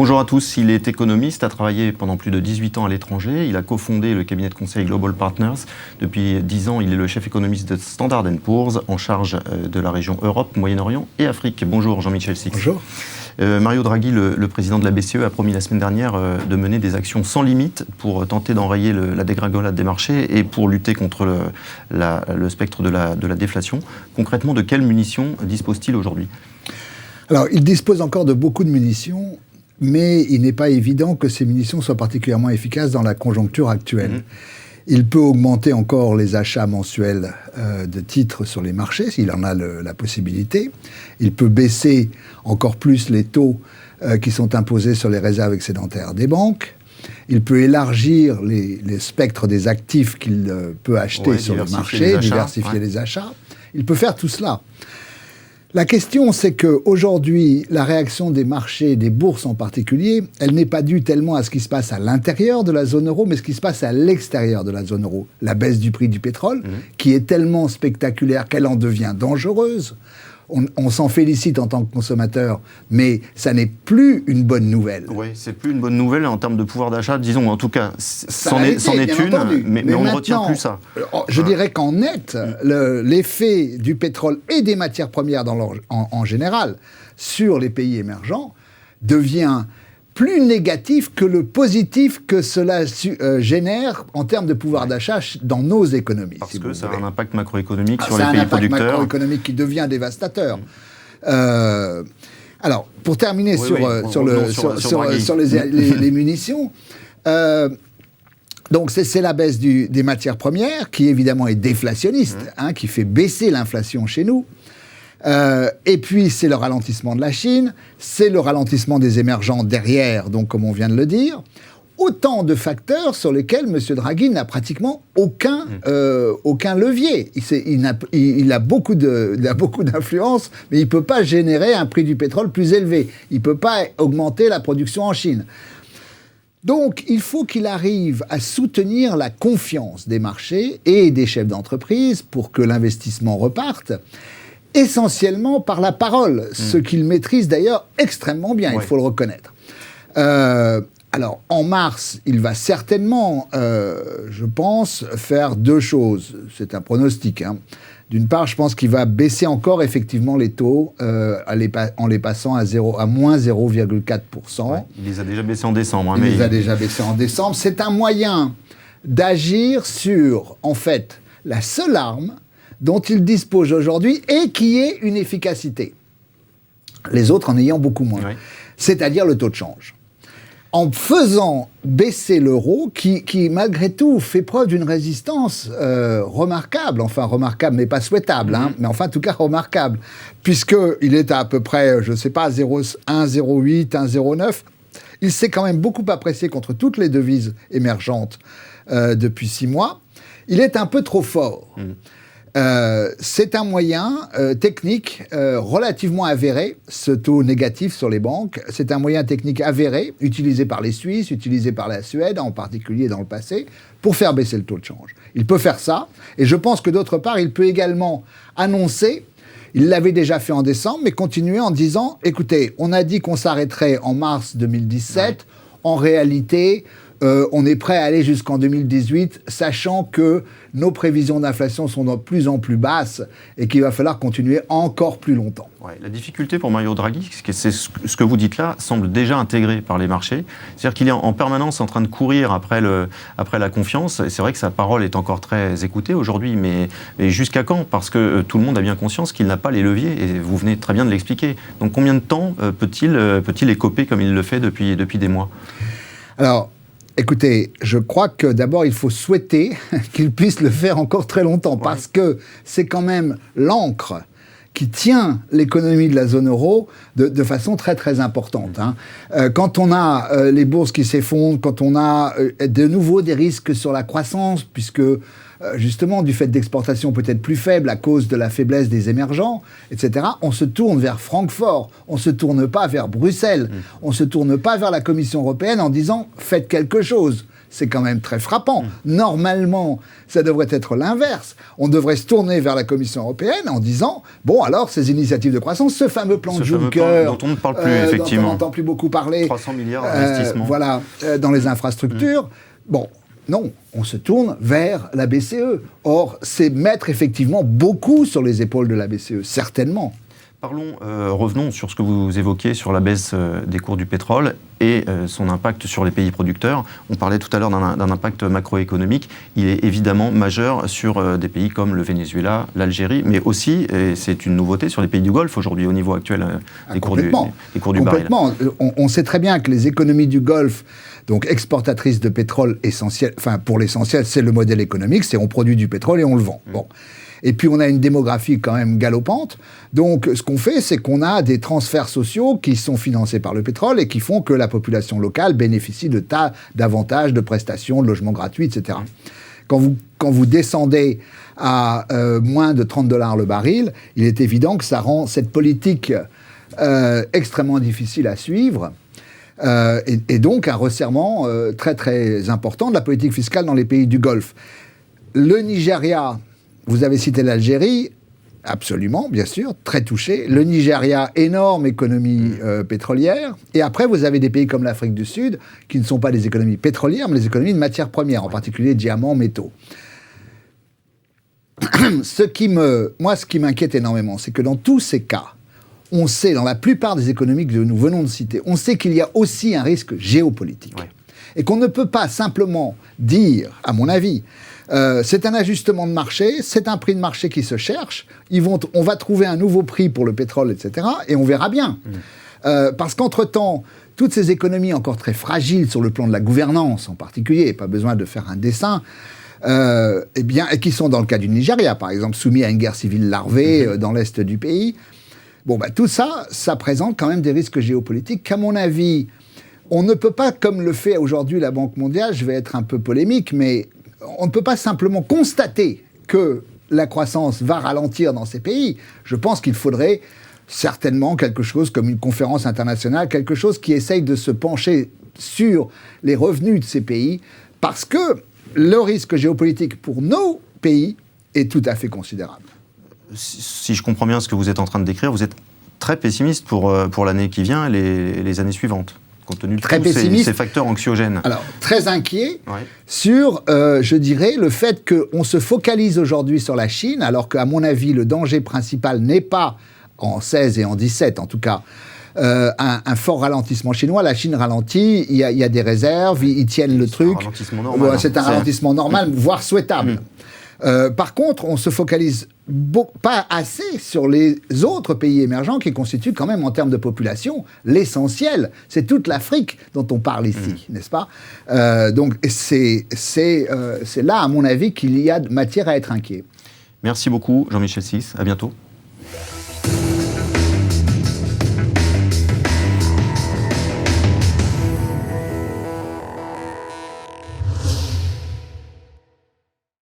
Bonjour à tous, il est économiste, a travaillé pendant plus de 18 ans à l'étranger. Il a cofondé le cabinet de conseil Global Partners. Depuis 10 ans, il est le chef économiste de Standard & Poor's, en charge de la région Europe, Moyen-Orient et Afrique. Bonjour Jean-Michel Six. Bonjour. Mario Draghi, le président de la BCE, a promis la semaine dernière de mener des actions sans limite pour tenter d'enrayer la dégringolade des marchés et pour lutter contre le spectre de la déflation. Concrètement, de quelles munitions dispose-t-il aujourd'hui ? Alors, il dispose encore de beaucoup de munitions, mais il n'est pas évident que ces munitions soient particulièrement efficaces dans la conjoncture actuelle. Il peut augmenter encore les achats mensuels de titres sur les marchés, s'il en a la possibilité. Il peut baisser encore plus les taux qui sont imposés sur les réserves excédentaires des banques. Il peut élargir les spectres des actifs qu'il peut acheter sur le marché, diversifier les achats. Il peut faire tout cela. La question, c'est qu'aujourd'hui, la réaction des marchés, des bourses en particulier, elle n'est pas due tellement à ce qui se passe à l'intérieur de la zone euro, mais ce qui se passe à l'extérieur de la zone euro. La baisse du prix du pétrole, qui est tellement spectaculaire qu'elle en devient dangereuse. On s'en félicite en tant que consommateur, mais ça n'est plus une bonne nouvelle. Oui, c'est plus une bonne nouvelle en termes de pouvoir d'achat, disons, en tout cas, c'en est une, mais on ne retient plus ça. Je dirais qu'en net, l'effet du pétrole et des matières premières en général sur les pays émergents devient plus négatif que le positif que cela génère en termes de pouvoir d'achat dans nos économies. Parce que ça a un impact macroéconomique sur les pays producteurs. Ça a un impact macroéconomique qui devient dévastateur. Alors, pour terminer sur les munitions, donc c'est la baisse des matières premières qui évidemment est déflationniste, qui fait baisser l'inflation chez nous. Et puis, c'est le ralentissement de la Chine, c'est le ralentissement des émergents derrière, donc comme on vient de le dire. Autant de facteurs sur lesquels M. Draghi n'a pratiquement aucun levier. Il a beaucoup d'influence, mais il ne peut pas générer un prix du pétrole plus élevé. Il ne peut pas augmenter la production en Chine. Donc, il faut qu'il arrive à soutenir la confiance des marchés et des chefs d'entreprise pour que l'investissement reparte. Essentiellement par la parole, ce qu'il maîtrise d'ailleurs extrêmement bien, il faut le reconnaître. Alors, en mars, il va certainement, je pense, faire deux choses. C'est un pronostic. D'une part, je pense qu'il va baisser encore effectivement les taux en les passant à moins 0,4%. Ouais, il les a déjà baissés en décembre. Il les a déjà baissés en décembre. C'est un moyen d'agir sur, en fait, la seule arme dont il dispose aujourd'hui et qui est une efficacité. Les autres en ayant beaucoup moins. Oui. C'est-à-dire le taux de change. En faisant baisser l'euro, qui malgré tout fait preuve d'une résistance remarquable, enfin remarquable mais pas souhaitable, mais enfin en tout cas remarquable, puisqu'il est à peu près, je ne sais pas, 1,08, 1,09, il s'est quand même beaucoup apprécié contre toutes les devises émergentes depuis 6 mois. Il est un peu trop fort. C'est un moyen technique relativement avéré, ce taux négatif sur les banques. C'est un moyen technique avéré, utilisé par les Suisses, utilisé par la Suède, en particulier dans le passé, pour faire baisser le taux de change. Il peut faire ça, et je pense que d'autre part, il peut également annoncer, il l'avait déjà fait en décembre, mais continuer en disant, écoutez, on a dit qu'on s'arrêterait en mars 2017, en réalité, on est prêt à aller jusqu'en 2018, sachant que nos prévisions d'inflation sont de plus en plus basses et qu'il va falloir continuer encore plus longtemps. Ouais, la difficulté pour Mario Draghi, c'est ce que vous dites là, semble déjà intégré par les marchés. C'est-à-dire qu'il est en permanence en train de courir après la confiance. Et c'est vrai que sa parole est encore très écoutée aujourd'hui, mais jusqu'à quand ? Parce que tout le monde a bien conscience qu'il n'a pas les leviers, et vous venez très bien de l'expliquer. Donc combien de temps peut-il écoper comme il le fait depuis des mois ? Alors, écoutez, je crois que d'abord, il faut souhaiter qu'il puisse le faire encore très longtemps, parce que c'est quand même l'encre qui tient l'économie de la zone euro de façon très très importante. Quand on a les bourses qui s'effondrent, quand on a de nouveau des risques sur la croissance, puisque justement du fait d'exportations peut-être plus faibles à cause de la faiblesse des émergents, etc., on se tourne vers Francfort, on ne se tourne pas vers Bruxelles, on ne se tourne pas vers la Commission européenne en disant « faites quelque chose ». c'est quand même très frappant. Normalement, ça devrait être l'inverse. On devrait se tourner vers la Commission européenne en disant, bon, alors, ces initiatives de croissance, ce fameux plan de Juncker, dont on ne parle plus, effectivement. Dont on n'entend plus beaucoup parler. 300 milliards d'investissements. Dans les infrastructures. Bon, non, on se tourne vers la BCE. Or, c'est mettre effectivement beaucoup sur les épaules de la BCE, certainement. Parlons, revenons sur ce que vous évoquiez sur la baisse des cours du pétrole et son impact sur les pays producteurs. On parlait tout à l'heure d'un impact macroéconomique. Il est évidemment majeur sur des pays comme le Venezuela, l'Algérie, mais aussi, et c'est une nouveauté, sur les pays du Golfe aujourd'hui, au niveau actuel des cours du baril. Complètement. On sait très bien que les économies du Golfe, donc exportatrices de pétrole essentiel, enfin pour l'essentiel, c'est le modèle économique, c'est on produit du pétrole et on le vend. Bon. Et puis on a une démographie quand même galopante. Donc ce qu'on fait, c'est qu'on a des transferts sociaux qui sont financés par le pétrole et qui font que la population locale bénéficie de tas d'avantages, de prestations, de logements gratuits, etc. Quand vous descendez à moins de $30 le baril, il est évident que ça rend cette politique extrêmement difficile à suivre. Et donc un resserrement très très important de la politique fiscale dans les pays du Golfe. Le Nigeria, vous avez cité l'Algérie, absolument, bien sûr, très touché. Le Nigeria, énorme économie pétrolière. Et après, vous avez des pays comme l'Afrique du Sud, qui ne sont pas des économies pétrolières, mais des économies de matières premières, en particulier diamants, métaux. Ce qui m'inquiète énormément, c'est que dans tous ces cas, on sait, dans la plupart des économies que nous venons de citer, on sait qu'il y a aussi un risque géopolitique. Ouais. Et qu'on ne peut pas simplement dire, à mon avis, c'est un ajustement de marché, c'est un prix de marché qui se cherche, on va trouver un nouveau prix pour le pétrole, etc., et on verra bien. Parce qu'entre-temps, toutes ces économies encore très fragiles sur le plan de la gouvernance en particulier, pas besoin de faire un dessin, et qui sont dans le cas du Nigeria, par exemple, soumis à une guerre civile larvée dans l'est du pays. Bon, tout ça, ça présente quand même des risques géopolitiques qu'à mon avis, on ne peut pas, comme le fait aujourd'hui la Banque mondiale, je vais être un peu polémique, mais on ne peut pas simplement constater que la croissance va ralentir dans ces pays. Je pense qu'il faudrait certainement quelque chose comme une conférence internationale, quelque chose qui essaye de se pencher sur les revenus de ces pays, parce que le risque géopolitique pour nos pays est tout à fait considérable. Si je comprends bien ce que vous êtes en train de décrire, vous êtes très pessimiste pour l'année qui vient et les années suivantes, compte tenu de tous ces facteurs anxiogènes. Alors, très inquiet sur, je dirais, le fait qu'on se focalise aujourd'hui sur la Chine, alors qu'à mon avis, le danger principal n'est pas, en 16 et en 17 en tout cas, un fort ralentissement chinois. La Chine ralentit, il y a des réserves, ils tiennent le truc. C'est un ralentissement normal, voire souhaitable. Par contre, on se focalise pas assez sur les autres pays émergents qui constituent quand même, en termes de population, l'essentiel. C'est toute l'Afrique dont on parle ici, n'est-ce pas ? Donc c'est là, à mon avis, qu'il y a matière à être inquiet. Merci beaucoup, Jean-Michel Sys. À bientôt.